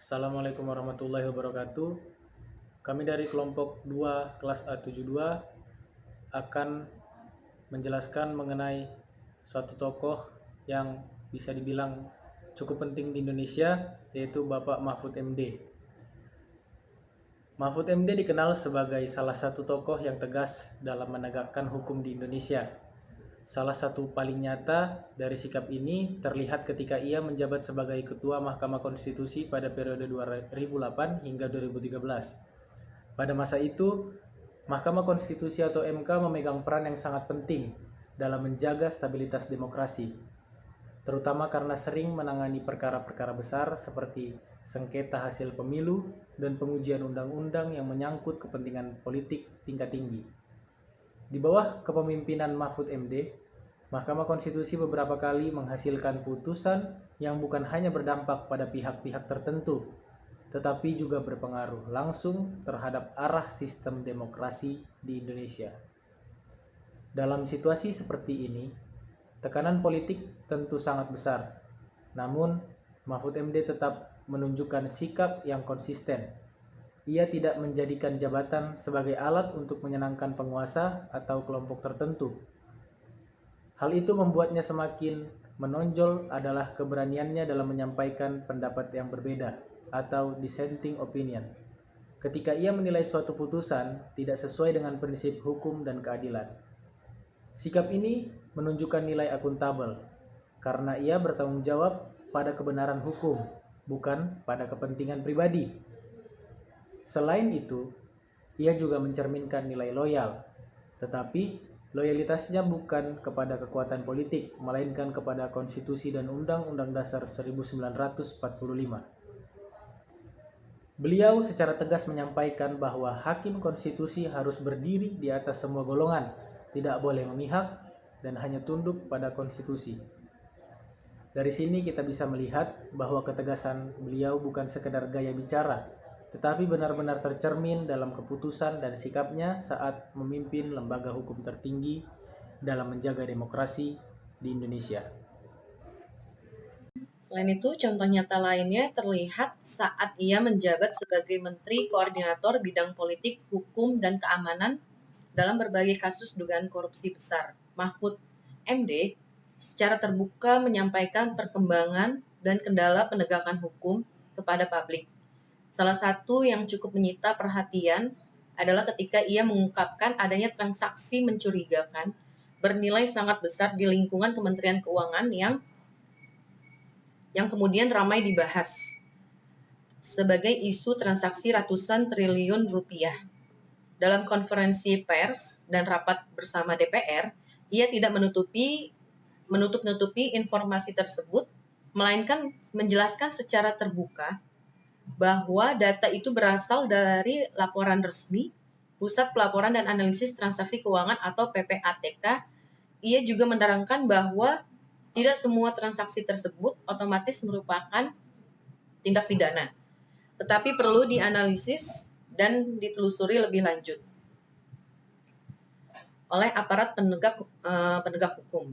Assalamualaikum warahmatullahi wabarakatuh. Kami dari kelompok 2 kelas A72 akan menjelaskan mengenai suatu tokoh yang bisa dibilang cukup penting di Indonesia, yaitu Bapak Mahfud MD. Mahfud MD dikenal sebagai salah satu tokoh yang tegas dalam menegakkan hukum di Indonesia. Salah satu paling nyata dari sikap ini terlihat ketika ia menjabat sebagai Ketua Mahkamah Konstitusi pada periode 2008 hingga 2013. Pada masa itu, Mahkamah Konstitusi atau MK memegang peran yang sangat penting dalam menjaga stabilitas demokrasi, terutama karena sering menangani perkara-perkara besar seperti sengketa hasil pemilu dan pengujian undang-undang yang menyangkut kepentingan politik tingkat tinggi. Di bawah kepemimpinan Mahfud MD, Mahkamah Konstitusi beberapa kali menghasilkan putusan yang bukan hanya berdampak pada pihak-pihak tertentu, tetapi juga berpengaruh langsung terhadap arah sistem demokrasi di Indonesia. Dalam situasi seperti ini, tekanan politik tentu sangat besar. Namun, Mahfud MD tetap menunjukkan sikap yang konsisten. Ia tidak menjadikan jabatan sebagai alat untuk menyenangkan penguasa atau kelompok tertentu. Hal itu membuatnya semakin menonjol adalah keberaniannya dalam menyampaikan pendapat yang berbeda atau dissenting opinion. Ketika ia menilai suatu putusan tidak sesuai dengan prinsip hukum dan keadilan. Sikap ini menunjukkan nilai akuntabel karena ia bertanggung jawab pada kebenaran hukum, bukan pada kepentingan pribadi. Selain itu, ia juga mencerminkan nilai loyal, tetapi loyalitasnya bukan kepada kekuatan politik, melainkan kepada konstitusi dan Undang-Undang Dasar 1945. Beliau secara tegas menyampaikan bahwa hakim konstitusi harus berdiri di atas semua golongan, tidak boleh memihak, dan hanya tunduk pada konstitusi. Dari sini kita bisa melihat bahwa ketegasan beliau bukan sekedar gaya bicara, tetapi benar-benar tercermin dalam keputusan dan sikapnya saat memimpin lembaga hukum tertinggi dalam menjaga demokrasi di Indonesia. Selain itu, contoh nyata lainnya terlihat saat ia menjabat sebagai Menteri Koordinator Bidang Politik, Hukum, dan Keamanan dalam berbagai kasus dugaan korupsi besar. Mahfud MD secara terbuka menyampaikan perkembangan dan kendala penegakan hukum kepada publik. Salah satu yang cukup menyita perhatian adalah ketika ia mengungkapkan adanya transaksi mencurigakan bernilai sangat besar di lingkungan Kementerian Keuangan yang kemudian ramai dibahas sebagai isu transaksi ratusan triliun rupiah. Dalam konferensi pers dan rapat bersama DPR, ia tidak menutup-nutupi informasi tersebut, melainkan menjelaskan secara terbuka bahwa data itu berasal dari laporan resmi Pusat Pelaporan dan Analisis Transaksi Keuangan atau PPATK. Ia juga menerangkan bahwa tidak semua transaksi tersebut otomatis merupakan tindak pidana, tetapi perlu dianalisis dan ditelusuri lebih lanjut oleh aparat penegak hukum.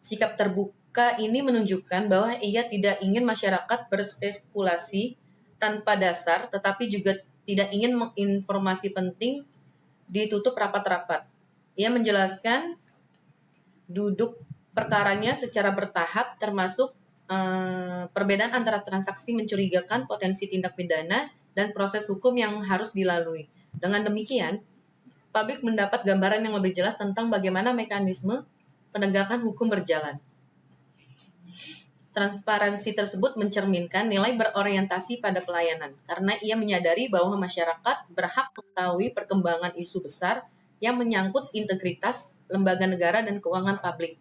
Sikap terbuka ini menunjukkan bahwa ia tidak ingin masyarakat berspekulasi tanpa dasar, tetapi juga tidak ingin informasi penting ditutup rapat-rapat. Ia menjelaskan duduk perkaranya secara bertahap, termasuk perbedaan antara transaksi mencurigakan potensi tindak pidana dan proses hukum yang harus dilalui. Dengan demikian, publik mendapat gambaran yang lebih jelas tentang bagaimana mekanisme penegakan hukum berjalan. Transparansi tersebut mencerminkan nilai berorientasi pada pelayanan, karena ia menyadari bahwa masyarakat berhak mengetahui perkembangan isu besar yang menyangkut integritas lembaga negara dan keuangan publik.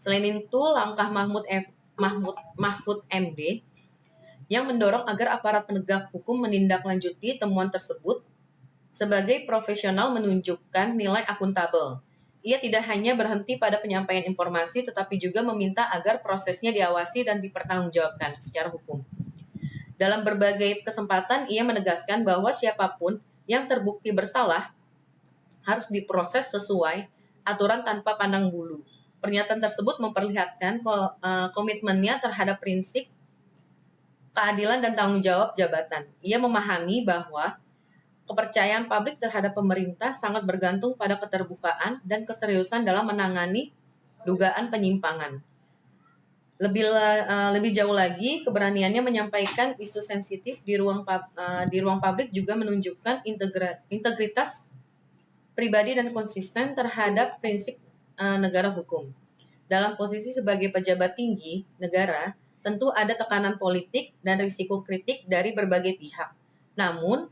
Selain itu, langkah Mahfud MD yang mendorong agar aparat penegak hukum menindaklanjuti temuan tersebut sebagai profesional menunjukkan nilai akuntabel. Ia tidak hanya berhenti pada penyampaian informasi, tetapi juga meminta agar prosesnya diawasi dan dipertanggungjawabkan secara hukum. Dalam berbagai kesempatan, ia menegaskan bahwa siapapun yang terbukti bersalah harus diproses sesuai aturan tanpa pandang bulu. Pernyataan tersebut memperlihatkan komitmennya terhadap prinsip keadilan dan tanggung jawab jabatan. Ia memahami bahwa kepercayaan publik terhadap pemerintah sangat bergantung pada keterbukaan dan keseriusan dalam menangani dugaan penyimpangan. Lebih jauh lagi, keberaniannya menyampaikan isu sensitif di ruang publik juga menunjukkan integritas pribadi dan konsisten terhadap prinsip negara hukum. Dalam posisi sebagai pejabat tinggi negara, tentu ada tekanan politik dan risiko kritik dari berbagai pihak. Namun,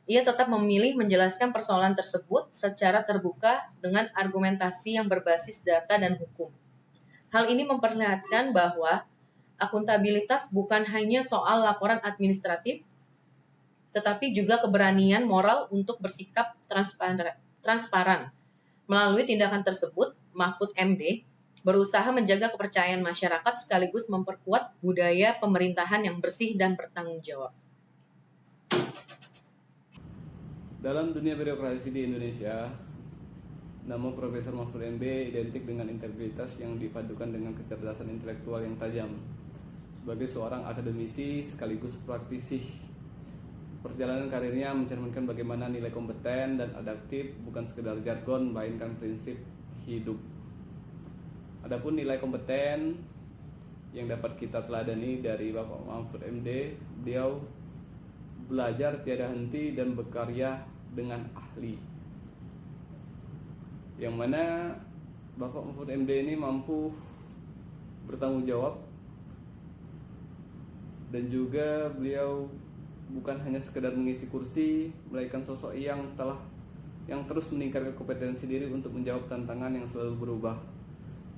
ia tetap memilih menjelaskan persoalan tersebut secara terbuka dengan argumentasi yang berbasis data dan hukum. Hal ini memperlihatkan bahwa akuntabilitas bukan hanya soal laporan administratif, tetapi juga keberanian moral untuk bersikap transparan. Melalui tindakan tersebut, Mahfud MD berusaha menjaga kepercayaan masyarakat sekaligus memperkuat budaya pemerintahan yang bersih dan bertanggung jawab. Dalam dunia birokrasi di Indonesia, nama Profesor Mahfud MD identik dengan integritas yang dipadukan dengan kecerdasan intelektual yang tajam. Sebagai seorang akademisi sekaligus praktisi, perjalanan karirnya mencerminkan bagaimana nilai kompeten dan adaptif bukan sekedar jargon, melainkan prinsip hidup. Adapun nilai kompeten yang dapat kita teladani dari Bapak Mahfud MD, beliau belajar tiada henti dan berkarya dengan ahli. Yang mana Bapak Mahfud MD ini mampu bertanggung jawab, dan juga beliau bukan hanya sekedar mengisi kursi, melainkan sosok yang terus meningkatkan kompetensi diri untuk menjawab tantangan yang selalu berubah.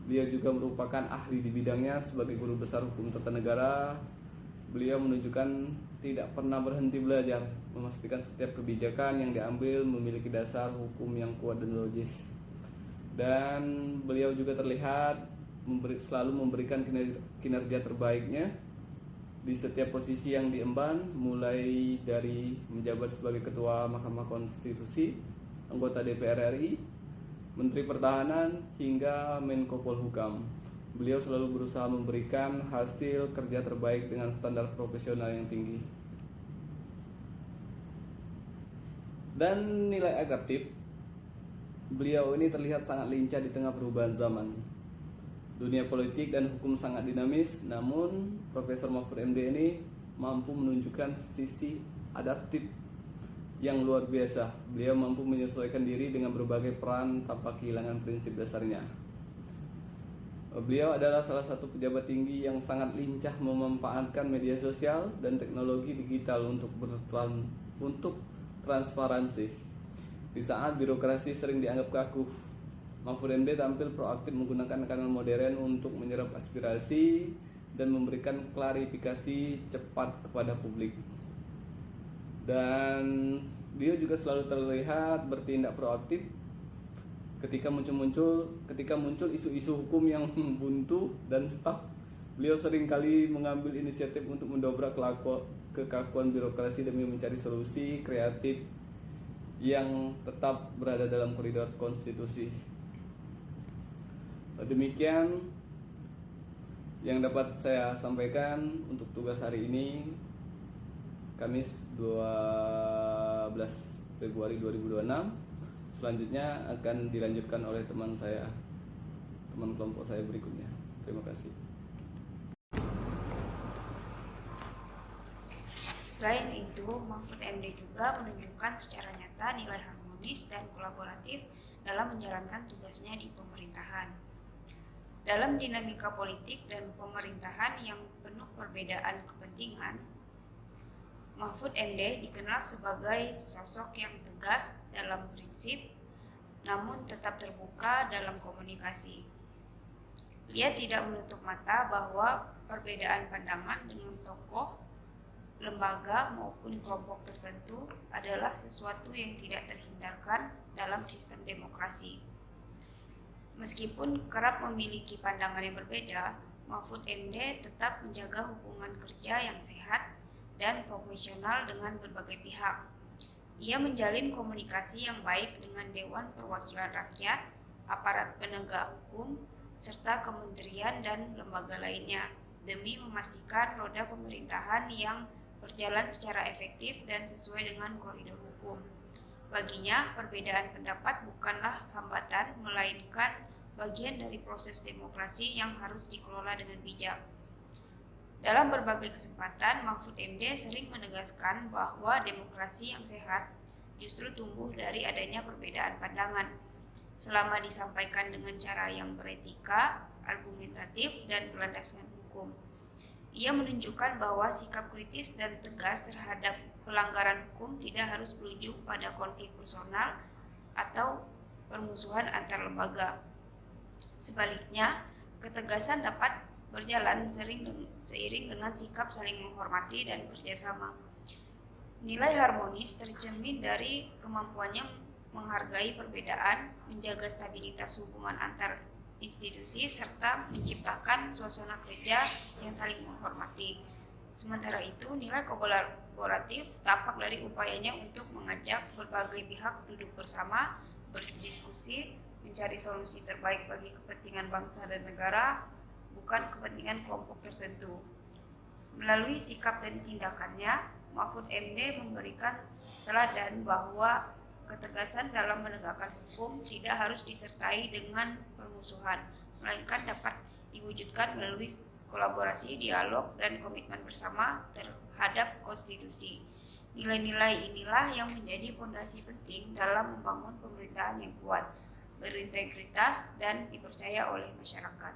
Beliau juga merupakan ahli di bidangnya sebagai guru besar hukum tata negara. Beliau menunjukkan tidak pernah berhenti belajar, memastikan setiap kebijakan yang diambil memiliki dasar hukum yang kuat dan logis. Dan beliau juga terlihat selalu memberikan kinerja terbaiknya di setiap posisi yang diemban, mulai dari menjabat sebagai Ketua Mahkamah Konstitusi, anggota DPR RI, Menteri Pertahanan, hingga Menko Polhukam. Beliau selalu berusaha memberikan hasil kerja terbaik dengan standar profesional yang tinggi. Dan nilai adaptif, beliau ini terlihat sangat lincah di tengah perubahan zaman. Dunia politik dan hukum sangat dinamis, namun Profesor Mahfud MD ini mampu menunjukkan sisi adaptif yang luar biasa. Beliau mampu menyesuaikan diri dengan berbagai peran tanpa kehilangan prinsip dasarnya. Beliau adalah salah satu pejabat tinggi yang sangat lincah memanfaatkan media sosial dan teknologi digital untuk transparansi. Di saat birokrasi sering dianggap kaku, Mahfud MD tampil proaktif menggunakan kanal modern untuk menyerap aspirasi dan memberikan klarifikasi cepat kepada publik. Dan dia juga selalu terlihat bertindak proaktif ketika muncul isu-isu hukum yang buntu dan stuck. Beliau seringkali mengambil inisiatif untuk mendobrak kekakuan birokrasi demi mencari solusi kreatif yang tetap berada dalam koridor konstitusi. Demikian yang dapat saya sampaikan untuk tugas hari ini, Kamis 12 Februari 2026. Selanjutnya akan dilanjutkan oleh teman kelompok saya berikutnya. Terima kasih. Selain itu, Mahfud MD juga menunjukkan secara nyata nilai harmonis dan kolaboratif dalam menjalankan tugasnya di pemerintahan. Dalam dinamika politik dan pemerintahan yang penuh perbedaan kepentingan, Mahfud MD dikenal sebagai sosok yang tegas dalam prinsip, namun tetap terbuka dalam komunikasi. Ia tidak menutup mata bahwa perbedaan pandangan dengan tokoh, lembaga maupun kelompok tertentu adalah sesuatu yang tidak terhindarkan dalam sistem demokrasi. Meskipun kerap memiliki pandangan yang berbeda, Mahfud MD tetap menjaga hubungan kerja yang sehat dan profesional dengan berbagai pihak. Ia menjalin komunikasi yang baik dengan Dewan Perwakilan Rakyat, aparat penegak hukum, serta kementerian dan lembaga lainnya. demi memastikan roda pemerintahan yang berjalan secara efektif dan sesuai dengan koridor hukum. Baginya, perbedaan pendapat bukanlah hambatan, melainkan bagian dari proses demokrasi yang harus dikelola dengan bijak. Dalam berbagai kesempatan, Mahfud MD sering menegaskan bahwa demokrasi yang sehat justru tumbuh dari adanya perbedaan pandangan. Selama disampaikan dengan cara yang beretika, argumentatif, dan berlandaskan hukum. Ia menunjukkan bahwa sikap kritis dan tegas terhadap pelanggaran hukum tidak harus berujung pada konflik personal atau permusuhan antar lembaga. Sebaliknya, ketegasan dapat berjalan seiring dengan sikap saling menghormati dan kerjasama. Nilai harmonis tercermin dari kemampuannya menghargai perbedaan, menjaga stabilitas hubungan antar institusi, serta menciptakan suasana kerja yang saling menghormati. Sementara itu, nilai kolaboratif tampak dari upayanya untuk mengajak berbagai pihak duduk bersama, berdiskusi, mencari solusi terbaik bagi kepentingan bangsa dan negara, bukan kepentingan kelompok tertentu. Melalui sikap dan tindakannya, Mahfud MD memberikan teladan bahwa ketegasan dalam menegakkan hukum tidak harus disertai dengan permusuhan, melainkan dapat diwujudkan melalui kolaborasi, dialog, dan komitmen bersama terhadap konstitusi. Nilai-nilai inilah yang menjadi fondasi penting dalam membangun pemerintahan yang kuat, berintegritas, dan dipercaya oleh masyarakat.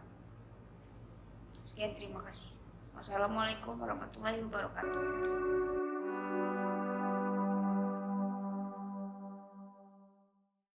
Sekian, terima kasih. Wassalamualaikum warahmatullahi wabarakatuh.